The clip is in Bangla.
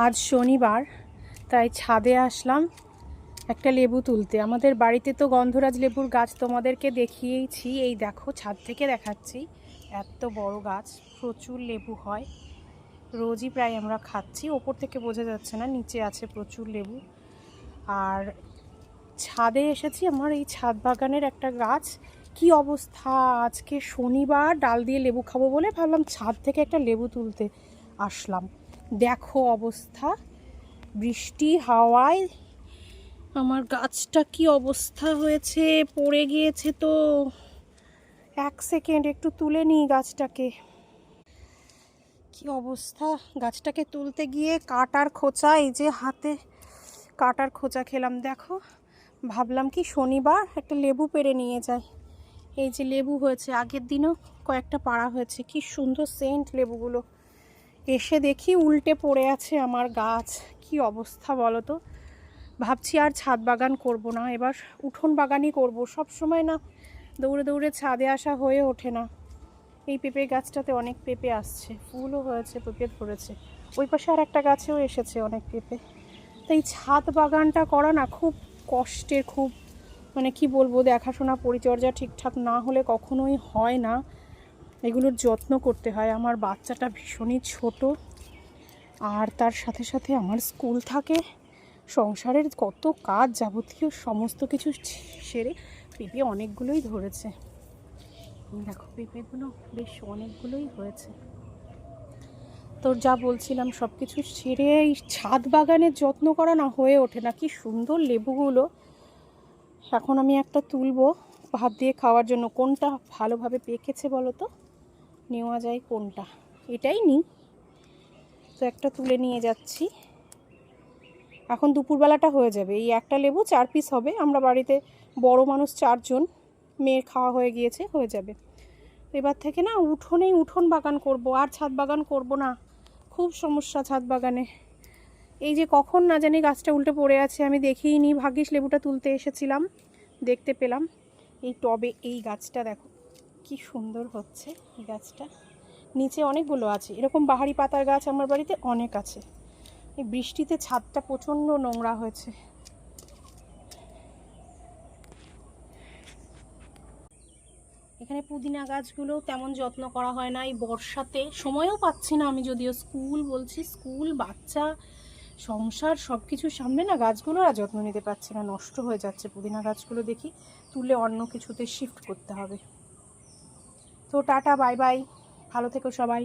আজ শনিবার, তাই ছাদে আসলাম একটা লেবু তুলতে। আমাদের বাড়িতে তো গন্ধরাজ লেবুর গাছ তোমাদেরকে দেখিয়েইছি। এই দেখো, ছাদ থেকে দেখাচ্ছি, এত বড় গাছ, প্রচুর লেবু হয়, রোজই প্রায় আমরা খাচ্ছি। ওপর থেকে বোঝা যাচ্ছে না, নিচে আছে প্রচুর লেবু। আর ছাদে এসেছি, আমার এই ছাদ বাগানের একটা গাছ কি অবস্থা। আজকে শনিবার, ডাল দিয়ে লেবু খাবো বলে ভাবলাম ছাদ থেকে একটা লেবু তুলতে আসলাম। দেখো অবস্থা, বৃষ্টি হাওয়ায় আমার গাছটা কি অবস্থা হয়েছে, পড়ে গিয়েছে। তো এক সেকেন্ড একটু তুলে নিই গাছটাকে। কি অবস্থা, গাছটাকে তুলতে গিয়ে কাটার খোঁচা, এই যে হাতে কাটার খোঁচা খেলাম। দেখো, ভাবলাম কি শনিবার একটা লেবু পেড়ে নিয়ে যাই। এই যে লেবু হয়েছে, আগের দিনও কয়েকটা পাড়া হয়েছে, কি সুন্দর সেন্ট লেবুগুলো। এসে দেখি উল্টে পড়ে আছে আমার গাছ। কি অবস্থা বলো তো। ভাবছি আর ছাদ বাগান করব না, এবার উঠোন বাগানই করব। সব সময় না দৌড়ে দৌড়ে ছাদে আসা হয়ে ওঠে না। এই পেঁপে গাছটাতে অনেক পেঁপে আসছে, ফুলও হয়েছে, পেঁপে ধরেছে। ওই পাশে আর একটা গাছেও এসেছে অনেক পেঁপে। তাই ছাদ বাগানটা করা না খুব কষ্টের, খুব মানে কি বলবো, দেখাশোনা পরিচর্যা ঠিকঠাক না হলে কখনোই হয় না। এগুলোর যত্ন করতে হয়। আমার বাচ্চাটা ভীষণই ছোট, আর তার সাথে সাথে আমার স্কুল থাকে, সংসারের কত কাজ, যাবতীয় সমস্ত কিছু সেরে পেঁপে অনেকগুলোই ধরেছে। দেখো, পেঁপেগুলো বেশ অনেকগুলোই হয়েছে। তো যা বলছিলাম, সব কিছু সেরে এই ছাদ বাগানের যত্ন করা না হয়ে ওঠে না। কি সুন্দর লেবুগুলো। এখন আমি একটা তুলবো ভাত দিয়ে খাওয়ার জন্য। কোনটা ভালোভাবে পেকেছে বলো তো, নেওয়া যায় কোনটা, এটাই নিই। তো একটা তুলে নিয়ে যাচ্ছি। এখন দুপুরবেলাটা হয়ে যাবে, এই একটা লেবু 4 পিস হবে। আমরা বাড়িতে বড় মানুষ 4 জন, মেয়ের খাওয়া হয়ে গিয়েছে, হয়ে যাবে। এবার থেকে না উঠোনেই উঠোন বাগান করব, আর ছাদ বাগান করব না। খুব সমস্যা ছাদ বাগানে। এই যে কখন না জানি গাছটা উল্টে পড়ে আছে, আমি দেখিই নি, ভাগ্যিস লেবুটা তুলতে এসেছিলাম, দেখতে পেলাম। এই টবে এই গাছটা দেখো কি সুন্দর হচ্ছে। এই গাছটা নিচে অনেকগুলো আছে, এরকম বাহারি পাতার গাছ আমার বাড়িতে অনেক আছে। এই বৃষ্টিতে ছাদটা প্রচণ্ড নোংরা হয়েছে। এখানে পুদিনা গাছগুলো তেমন যত্ন করা হয় না, এই বর্ষাতে সময়ও পাচ্ছি না আমি। যদিও স্কুল বলছি, স্কুল, বাচ্চা, সংসার সব কিছুর সামনে না গাছগুলো আর যত্ন নিতে পারছি না, নষ্ট হয়ে যাচ্ছে পুদিনা গাছগুলো। দেখি তুলে অন্য কিছুতে শিফট করতে হবে। তো টাটা, বাই বাই, ভালো থেকো সবাই।